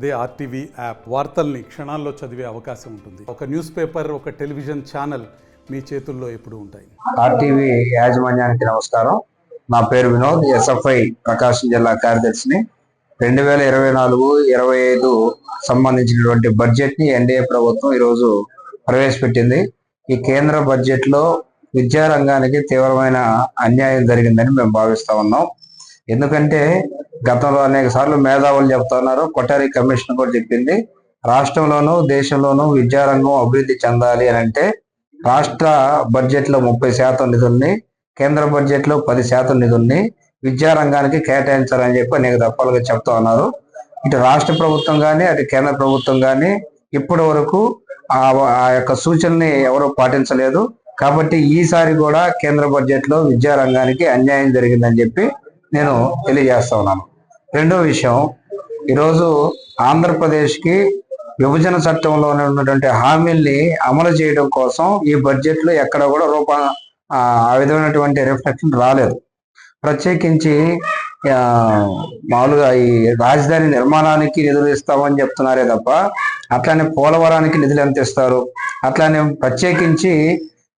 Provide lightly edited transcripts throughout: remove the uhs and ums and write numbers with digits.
అదే RTV app వార్తల్ని క్షణాల్లో చదివే అవకాశం ఉంటుంది. ఒక న్యూస్ పేపర్, ఒక టెలివిజన్ ఛానల్ మీ చేతుల్లో ఎప్పుడూ ఉంటాయి. ఆర్టీవీ యాజమాన్యానికి నమస్కారం. నా పేరు వినోద్, ఎస్ఎఫ్ఐ ప్రకాశం జిల్లా కార్యదర్శిని. 2024-25 సంబంధించినటువంటి బడ్జెట్ ని ఎన్డీఏ ప్రభుత్వం ఈరోజు ప్రవేశపెట్టింది. ఈ కేంద్ర బడ్జెట్ లో విద్యారంగానికి తీవ్రమైన అన్యాయం జరిగిందని మేము భావిస్తా ఉన్నాం. ఎందుకంటే గతంలో అనేక సార్లు మేధావులు చెప్తున్నారు, కొటారి కమిషన్ కూడా చెప్పింది, రాష్ట్రంలోనూ దేశంలోనూ విద్యారంగం అభివృద్ధి చెందాలి అని అంటే రాష్ట్ర బడ్జెట్ లో 30% నిధుల్ని, కేంద్ర బడ్జెట్ లో 10% నిధుల్ని విద్యారంగానికి కేటాయించాలని చెప్పి అనేక దఫాలుగా చెప్తా ఉన్నారు. ఇటు రాష్ట్ర ప్రభుత్వం కానీ అటు కేంద్ర ప్రభుత్వం కానీ ఇప్పటి వరకు ఆ యొక్క సూచనని ఎవరు పాటించలేదు. కాబట్టి ఈసారి కూడా కేంద్ర బడ్జెట్ లో విద్యారంగానికి అన్యాయం జరిగిందని చెప్పి నేను తెలియజేస్తా ఉన్నాను. రెండో విషయం, ఈరోజు ఆంధ్రప్రదేశ్కి విభజన చట్టంలో ఉన్నటువంటి హామీల్ని అమలు చేయడం కోసం ఈ బడ్జెట్ లో ఎక్కడ కూడా ఆ విధమైనటువంటి రిఫ్లెక్షన్ రాలేదు. ప్రత్యేకించి మామూలుగా ఈ రాజధాని నిర్మాణానికి నిధులు ఇస్తామని చెప్తున్నారే తప్ప అట్లానే పోలవరానికి నిధులు ఎంత ఇస్తారు, అట్లానే ప్రత్యేకించి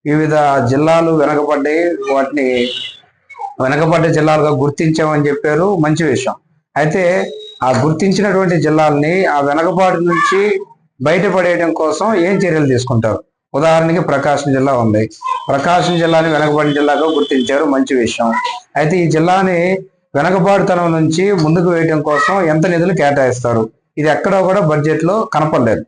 వివిధ జిల్లాలు వెనకబడ్డాయి, వాటిని వెనకబడ్డ జిల్లాలుగా గుర్తించామని చెప్పారు, మంచి విషయం. అయితే ఆ గుర్తించినటువంటి జిల్లాలని ఆ వెనకబాటు నుంచి బయటపడేయడం కోసం ఏం చర్యలు తీసుకుంటారు? ఉదాహరణకి ప్రకాశం జిల్లా ఉంది, ప్రకాశం జిల్లాని వెనకబడిన జిల్లాగా గుర్తించారు, మంచి విషయం. అయితే ఈ జిల్లాని వెనకబాటుతనం నుంచి ముందుకు వేయడం కోసం ఎంత నిధులు కేటాయిస్తారు? ఇది ఎక్కడో కూడా బడ్జెట్ లో కనపడలేదు.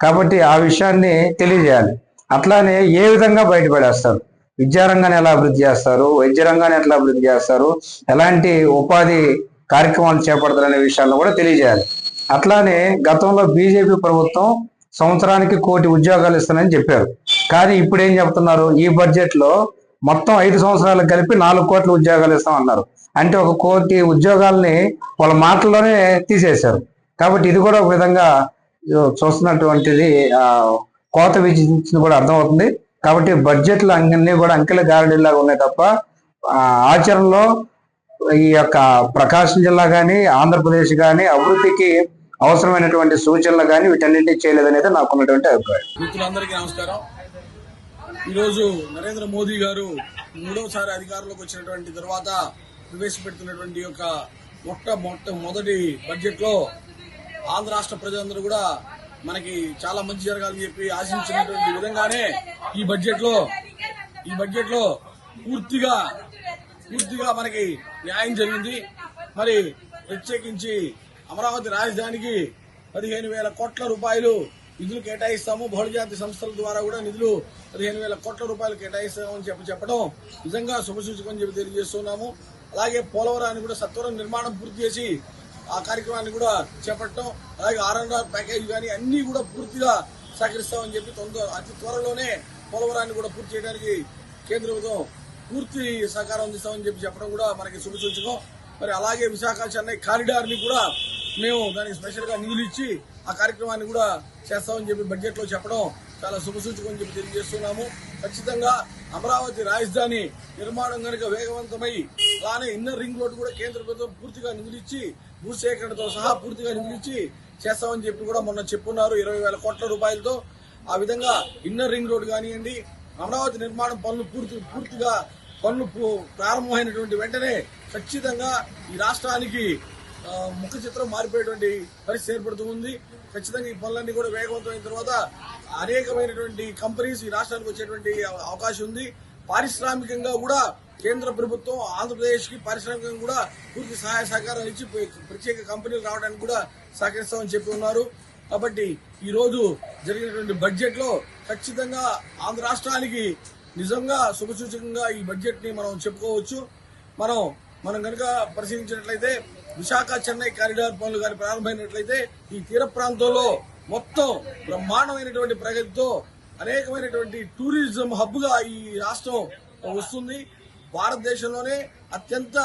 కాబట్టి ఆ విషయాన్ని తెలియజేయాలి. అట్లానే ఏ విధంగా బయటపడేస్తారు, విద్యారంగాన్ని ఎలా అభివృద్ధి చేస్తారు, వైద్య రంగాన్ని ఎట్లా అభివృద్ధి చేస్తారు, ఎలాంటి ఉపాధి కార్యక్రమాలు చేపడతారనే విషయాలను కూడా తెలియజేయాలి. అట్లానే గతంలో బీజేపీ ప్రభుత్వం సంవత్సరానికి 1 కోటి ఉద్యోగాలు ఇస్తానని చెప్పారు. కానీ ఇప్పుడు ఏం చెప్తున్నారు, ఈ బడ్జెట్ లో మొత్తం 5 సంవత్సరాలకు కలిపి 4 కోట్ల ఉద్యోగాలు ఇస్తామన్నారు. అంటే 1 కోటి ఉద్యోగాల్ని వాళ్ళ మాటల్లోనే తీసేశారు. కాబట్టి ఇది కూడా ఒక విధంగా చూస్తున్నటువంటిది కోత విధించింది కూడా అర్థమవుతుంది. కాబట్టి బడ్జెట్లు అన్ని కూడా అంకెల గారడీలాగా ఉన్నాయి తప్ప ఆచరణలో ఈ యొక్క ప్రకాశం జిల్లా కానీ ఆంధ్రప్రదేశ్ కానీ అభివృద్ధికి అవసరమైనటువంటి సూచనలు కానీ వీటన్నింటినీ చేయలేదనేది నాకున్నటువంటి అభిప్రాయం. మిత్రులందరికీ నమస్కారం. ఈరోజు నరేంద్ర మోదీ గారు 3వసారి అధికారంలోకి వచ్చినటువంటి తర్వాత ప్రవేశపెడుతున్నటువంటి యొక్క మొట్టమొదటి బడ్జెట్ లో ఆంధ్ర రాష్ట్ర ప్రజలందరూ కూడా మనకి చాలా మంచి జరగాలని చెప్పి ఆశించినటువంటి విధంగానే ఈ బడ్జెట్ లో పూర్తిగా మనకి న్యాయం జరిగింది. మరి ప్రత్యేకించి అమరావతి రాజధానికి 15,000 కోట్ల రూపాయలు నిధులు కేటాయిస్తాము, బహుళజాతి సంస్థల ద్వారా కూడా నిధులు 15,000 కోట్ల రూపాయలు కేటాయిస్తామని చెప్పడం నిజంగా శుభసూచకం చెప్పి తెలియజేస్తున్నాము. అలాగే పోలవరాన్ని కూడా సత్వరం నిర్మాణం పూర్తి చేసి ఆ కార్యక్రమాన్ని కూడా చేపట్టడం, అలాగే R&R ప్యాకేజ్ కానీ అన్ని కూడా పూర్తిగా సహకరిస్తామని చెప్పి అతి త్వరలోనే పోలవరాన్ని కూడా పూర్తి చేయడానికి కేంద్ర ప్రభుత్వం పూర్తి సహకారం అందిస్తామని చెప్పడం కూడా మనకి శుభసూచకం. మరి అలాగే విశాఖ చెన్నై కారిడార్ ని కూడా మేము దానికి స్పెషల్ గా నిధులు ఇచ్చి ఆ కార్యక్రమాన్ని కూడా చేస్తామని చెప్పి బడ్జెట్ లో చెప్పడం చాలా శుభసూచకం అని చెప్పి తెలియజేస్తున్నాము. ఖచ్చితంగా అమరావతి రాజధాని నిర్మాణం కనుక వేగవంతమై అలానే ఇన్నర్ రింగ్ రోడ్డు కూడా కేంద్ర ప్రభుత్వం పూర్తిగా నిధులు ఇచ్చి భూసేకరణతో సహా పూర్తిగా నిధులు ఇచ్చి చేస్తామని చెప్పి కూడా మొన్న చెప్పున్నారు 20,000 కోట్ల రూపాయలతో. ఆ విధంగా ఇన్నర్ రింగ్ రోడ్డు కానివ్వండి, అమరావతి నిర్మాణం పూర్తిగా పనులు ప్రారంభమైనటువంటి వెంటనే ఖచ్చితంగా ఈ రాష్ట్రానికి ముఖ చిత్రం మారిపోయేటువంటి పరిస్థితి ఏర్పడుతుంది. ఖచ్చితంగా ఈ పనులన్నీ కూడా వేగవంతమైన తర్వాత అనేకమైనటువంటి కంపెనీస్ ఈ రాష్ట్రానికి వచ్చేటువంటి అవకాశం ఉంది. పారిశ్రామికంగా కూడా కేంద్ర ప్రభుత్వం ఆంధ్రప్రదేశ్ కి పారిశ్రామికంగా కూడా పూర్తి సహాయ సహకారాలు ఇచ్చి ప్రత్యేక కంపెనీలు రావడానికి కూడా సహకరిస్తామని చెప్పి ఉన్నారు. కాబట్టి ఈ రోజు జరిగినటువంటి బడ్జెట్ లో ఖచ్చితంగా ఆంధ్ర రాష్ట్రానికి నిజంగా శుభసూచకంగా ఈ బడ్జెట్ ని మనం చెప్పుకోవచ్చు. మనం కనుక పరిశీలించినట్లయితే విశాఖ చెన్నై కారిడార్ పనులు కానీ ప్రారంభమైనట్లయితే ఈ తీర ప్రాంతంలో మొత్తం బ్రహ్మాండమైనటువంటి ప్రగతితో అనేకమైనటువంటి టూరిజం హబ్ గా ఈ రాష్ట్రం వస్తుంది. భారతదేశంలోనే అత్యంత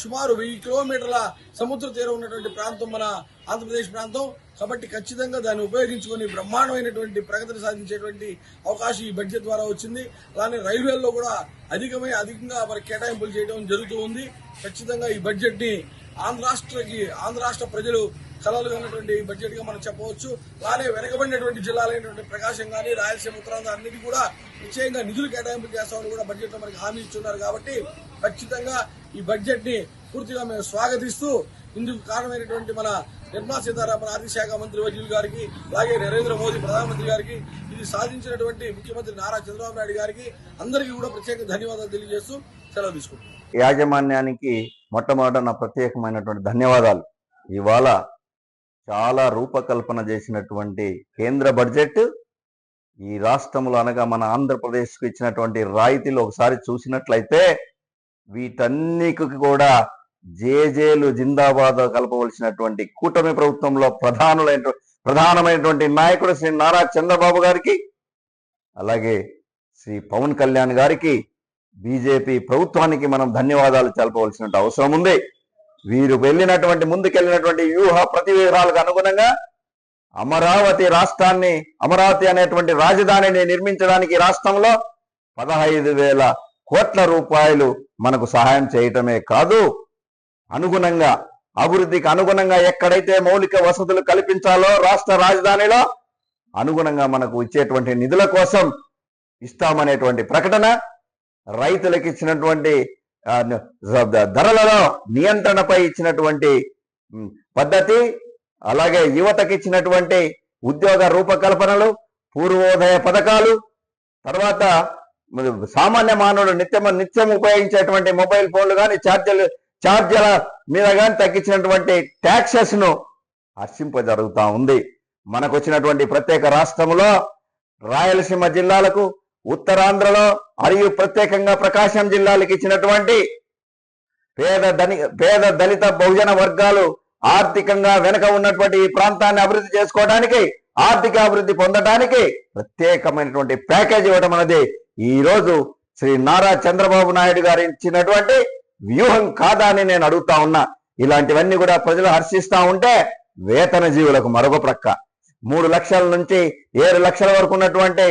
సుమారు 1000 కిలోమీటర్ల సముద్ర తీరం ఉన్నటువంటి ప్రాంతం మన ఆంధ్రప్రదేశ్ ప్రాంతం. కాబట్టి ఖచ్చితంగా దాన్ని ఉపయోగించుకుని బ్రహ్మాండమైనటువంటి ప్రగతిని సాధించేటువంటి అవకాశం ఈ బడ్జెట్ ద్వారా వచ్చింది. అలానే రైల్వేల్లో కూడా అధికంగా మరి కేటాయింపులు చేయడం జరుగుతూ ఉంది. ఖచ్చితంగా ఈ బడ్జెట్ ని ఆంధ్ర రాష్ట్ర ప్రజలు కలలుగా ఉన్నటువంటి బడ్జెట్ గా మనం చెప్పవచ్చు. అలానే వెనకబడినటువంటి జిల్లాలైనటువంటి ప్రకాశం కానీ రాయలసీమ ఉత్తరాంధ్ర అన్నిటి కూడా నిశ్చయంగా నిధులు కేటాయింపు చేస్తామని కూడా బడ్జెట్ లో మనకి హామీ ఇస్తున్నారు. కాబట్టి ఖచ్చితంగా ఈ బడ్జెట్ ని పూర్తిగా మేము స్వాగతిస్తూ ఇందుకు కారణమైనటువంటి మన నిర్మలా సీతారామన్ ఆర్థిక శాఖ మంత్రి వర్యులు గారికి, అలాగే నరేంద్ర మోదీ ప్రధానమంత్రి గారికి, ఇది సాధించినటువంటి ముఖ్యమంత్రి నారా చంద్రబాబు నాయుడు గారికి అందరికీ కూడా ప్రత్యేక ధన్యవాదాలు తెలియజేస్తూ సెలవు తీసుకుంటున్నాను. యాజమాన్యానికి మొట్టమొదట నా ప్రత్యేకమైనటువంటి ధన్యవాదాలు. ఇవాళ చాలా రూపకల్పన చేసినటువంటి కేంద్ర బడ్జెట్ ఈ రాష్ట్రంలో అనగా మన ఆంధ్రప్రదేశ్కు ఇచ్చినటువంటి రాయితీలు ఒకసారి చూసినట్లయితే వీటన్నిటికి కూడా జేజేలు జిందాబాద్ కలపవలసినటువంటి కూటమి ప్రభుత్వంలో ప్రధానమైనటువంటి నాయకుడు శ్రీ నారా చంద్రబాబు గారికి, అలాగే శ్రీ పవన్ కళ్యాణ్ గారికి, బీజేపీ ప్రభుత్వానికి మనం ధన్యవాదాలు తెలపవలసిన అవసరం ఉంది. వీరు ముందుకెళ్ళినటువంటి వ్యూహ ప్రతివ్యూహాలకు అనుగుణంగా అమరావతి అనేటువంటి రాజధానిని నిర్మించడానికి రాష్ట్రంలో 15,000 కోట్ల రూపాయలు మనకు సహాయం చేయటమే కాదు, అభివృద్ధికి అనుగుణంగా ఎక్కడైతే మౌలిక వసతులు కల్పించాలో రాష్ట్ర రాజధానిలో అనుగుణంగా మనకు ఇచ్చేటువంటి నిధుల కోసం ఇస్తామనేటువంటి ప్రకటన, రైతులకు ఇచ్చినటువంటి ధరలలో నియంత్రణపై ఇచ్చినటువంటి పద్ధతి, అలాగే యువతకి ఇచ్చినటువంటి ఉద్యోగ రూపకల్పనలు, పూర్వోదయ పథకాలు, తర్వాత సామాన్య మానవుడు నిత్యం ఉపయోగించేటువంటి మొబైల్ ఫోన్లు కానీ ఛార్జీల మీద కానీ తగ్గించినటువంటి ట్యాక్సెస్ ను హర్షింపజరుగుతా ఉంది. మనకు వచ్చినటువంటి ప్రత్యేక రాష్ట్రంలో రాయలసీమ జిల్లాలకు, ఉత్తరాంధ్రలో మరియు ప్రత్యేకంగా ప్రకాశం జిల్లాలకు ఇచ్చినటువంటి పేద దళిత బహుజన వర్గాలు ఆర్థికంగా వెనుక ఉన్నటువంటి ఈ ప్రాంతాన్ని అభివృద్ధి చేసుకోవడానికి, ఆర్థిక అభివృద్ధి పొందడానికి ప్రత్యేకమైనటువంటి ప్యాకేజ్ ఇవ్వడం అనేది ఈ రోజు శ్రీ నారా చంద్రబాబు నాయుడు గారు ఇచ్చినటువంటి వ్యూహం కాదా అని నేను అడుగుతా ఉన్నా. ఇలాంటివన్నీ కూడా ప్రజలు హర్షిస్తా ఉంటే వేతన జీవులకు మరొక ప్రక్క 3 లక్షల నుంచి 7 లక్షల వరకు ఉన్నటువంటి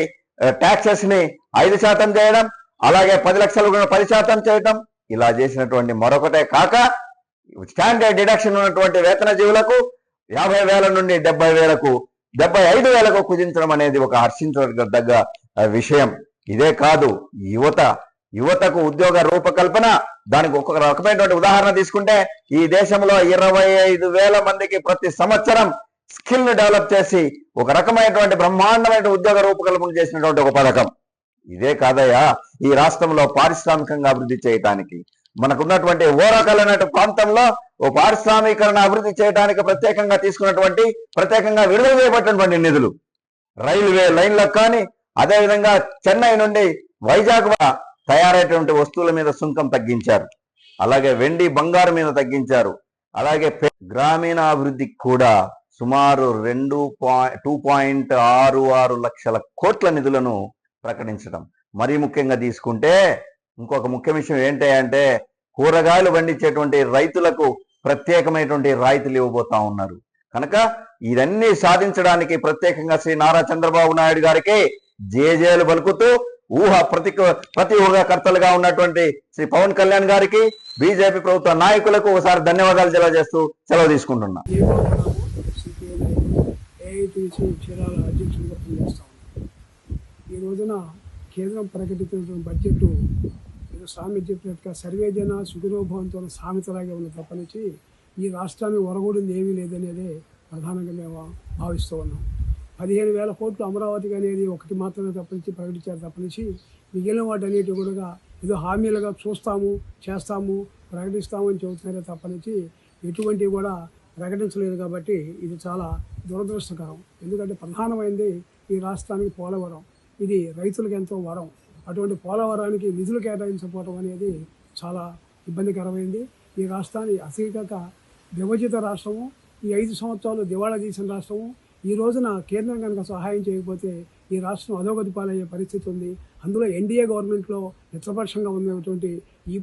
ట్యాక్సెస్ ని 5% చేయడం, అలాగే 10 లక్షలు 10% చేయడం, ఇలా చేసినటువంటి మరొకటే కాక స్టాండర్డ్ డిడక్షన్ ఉన్నటువంటి వేతన జీవులకు 50,000 నుండి 70,000కు 75,000కు కుదించడం అనేది ఒక హర్షించదగ్గ విషయం. ఇదే కాదు, యువతకు ఉద్యోగ రూపకల్పన, దానికి ఒక రకమైనటువంటి ఉదాహరణ తీసుకుంటే ఈ దేశంలో 25,000 మందికి ప్రతి సంవత్సరం స్కిల్ ని డెవలప్ చేసి ఒక రకమైనటువంటి బ్రహ్మాండమైన ఉద్యోగ రూపకల్పన చేసినటువంటి ఒక పథకం. ఇదే కాదయ్యా, ఈ రాష్ట్రంలో పారిశ్రామికంగా అభివృద్ధి చేయడానికి మనకున్నటువంటి ఓరకల్ అనే ప్రాంతంలో ఓ పారిశ్రామికరణ అభివృద్ధి చేయడానికి ప్రత్యేకంగా విడుదల చేయబడినటువంటి నిధులు, రైల్వే లైన్లకు కానీ, అదేవిధంగా చెన్నై నుండి వైజాగ్ తయారైనటువంటి వస్తువుల మీద సుంకం తగ్గించారు, అలాగే వెండి బంగారు మీద తగ్గించారు, అలాగే గ్రామీణ అభివృద్ధికి కూడా సుమారు 2.66 లక్షల కోట్ల నిధులను ప్రకటించడం. మరీ ముఖ్యంగా తీసుకుంటే ఇంకొక ముఖ్య విషయం ఏంటంటే కూరగాయలు పండించేటువంటి రైతులకు ప్రత్యేకమైనటువంటి రాయితీలు ఇవ్వబోతా ఉన్నారు. కనుక ఇవన్నీ సాధించడానికి ప్రత్యేకంగా శ్రీ నారా చంద్రబాబు నాయుడు గారికి జేజేలు పలుకుతూ ప్రతి ఊహకర్తలుగా ఉన్నటువంటి శ్రీ పవన్ కళ్యాణ్ గారికి, బీజేపీ ప్రభుత్వ నాయకులకు ఒకసారి ధన్యవాదాలు తెలియజేస్తూ సెలవు తీసుకుంటున్నా. ఈ రోజున కేంద్రం ప్రకటించిన బడ్జెట్ స్వామి చెప్పినట్టుగా సర్వేజన సుఖనోభవంతో సామెతలాగే ఉన్న తప్పనిచ్చి ఈ రాష్ట్రాన్ని ఒరగూడింది ఏమీ లేదనేదే ప్రధానంగా మేము భావిస్తూ ఉన్నాం. 15,000 కోట్లు అమరావతికి అనేది ఒకటి మాత్రమే తప్పనిచ్చి ప్రకటించారు తప్పనిచ్చి మిగిలిన వాటన్నిటి కూడా ఏదో హామీలుగా చూస్తాము, చేస్తాము, ప్రకటిస్తామని చెబుతున్నారే తప్పనిచ్చి ఎటువంటివి కూడా ప్రకటించలేదు. కాబట్టి ఇది చాలా దురదృష్టకరం. ఎందుకంటే ప్రధానమైనది ఈ రాష్ట్రానికి పోలవరం, ఇది రైతులకు ఎంతో వరం. అటువంటి పోలవరానికి నిధులు కేటాయించకపోవడం అనేది చాలా ఇబ్బందికరమైంది. ఈ రాష్ట్రాన్ని అసీకక విభజిత రాష్ట్రము, ఈ 5 సంవత్సరాలు దివాళా తీసిన రాష్ట్రము, ఈ రోజున కేంద్రం కనుక సహాయం చేయకపోతే ఈ రాష్ట్రం అధోగతి పాలయ్యే పరిస్థితి ఉంది. అందులో ఎన్డీఏ గవర్నమెంట్లో మిత్రపక్షంగా ఉన్నటువంటి ఈ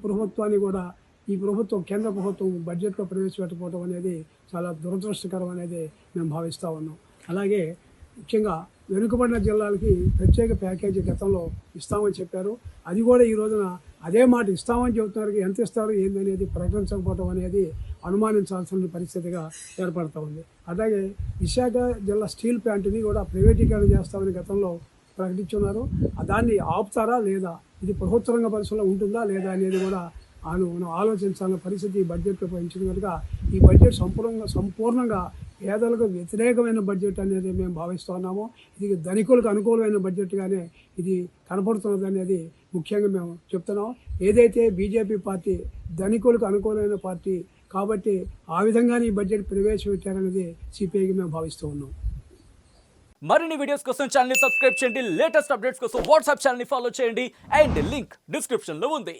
ప్రభుత్వం కేంద్ర ప్రభుత్వం బడ్జెట్లో ప్రవేశపెట్టకపోవడం అనేది చాలా దురదృష్టకరం అనేది మేము భావిస్తూ ఉన్నాం. అలాగే ముఖ్యంగా వెనుకబడిన జిల్లాలకి ప్రత్యేక ప్యాకేజీ గతంలో ఇస్తామని చెప్పారు. అది కూడా ఈ రోజున అదే మాట ఇస్తామని చెబుతున్నారు. ఎంత ఇస్తారు ఏందనేది ప్రకటించకపోవడం అనేది అనుమానించాల్సిన పరిస్థితిగా ఏర్పడుతూ ఉంది. అలాగే విశాఖ జిల్లా స్టీల్ ప్లాంట్ని కూడా ప్రైవేటీకరణ చేస్తామని గతంలో ప్రకటించున్నారు. దాన్ని ఆపుతారా లేదా, ఇది ప్రభుత్వ రంగ పరిశ్రమలో ఉంటుందా లేదా అనేది కూడా మనం ఆలోచించాలన్న పరిస్థితి ఈ బడ్జెట్లో పెంచింది కనుక ఈ బడ్జెట్ సంపూర్ణంగా పేదలకు వ్యతిరేకమైన బడ్జెట్ అనేది మేము భావిస్తున్నాము. ఇది ధనికులకు అనుకూలమైన బడ్జెట్గానే ఇది కనపడుతున్నది అనేది ముఖ్యంగా మేము చెప్తున్నాం. ఏదైతే బీజేపీ పార్టీ ధనికులకు అనుకూలమైన పార్టీ కాబట్టి ఆ విధంగానే ఈ బడ్జెట్ ప్రవేశపెట్టారనేది సిపిఐకి మేము భావిస్తూ ఉన్నాం. మరిన్ని వీడియోస్ కోసం ఛానల్ ని సబ్స్క్రైబ్ చేయండి. లేటెస్ట్ అప్డేట్స్ కోసం వాట్సాప్ ఛానల్ ని ఫాలో చేయండి. అండ్ లింక్ డిస్క్రిప్షన్ లో ఉంది.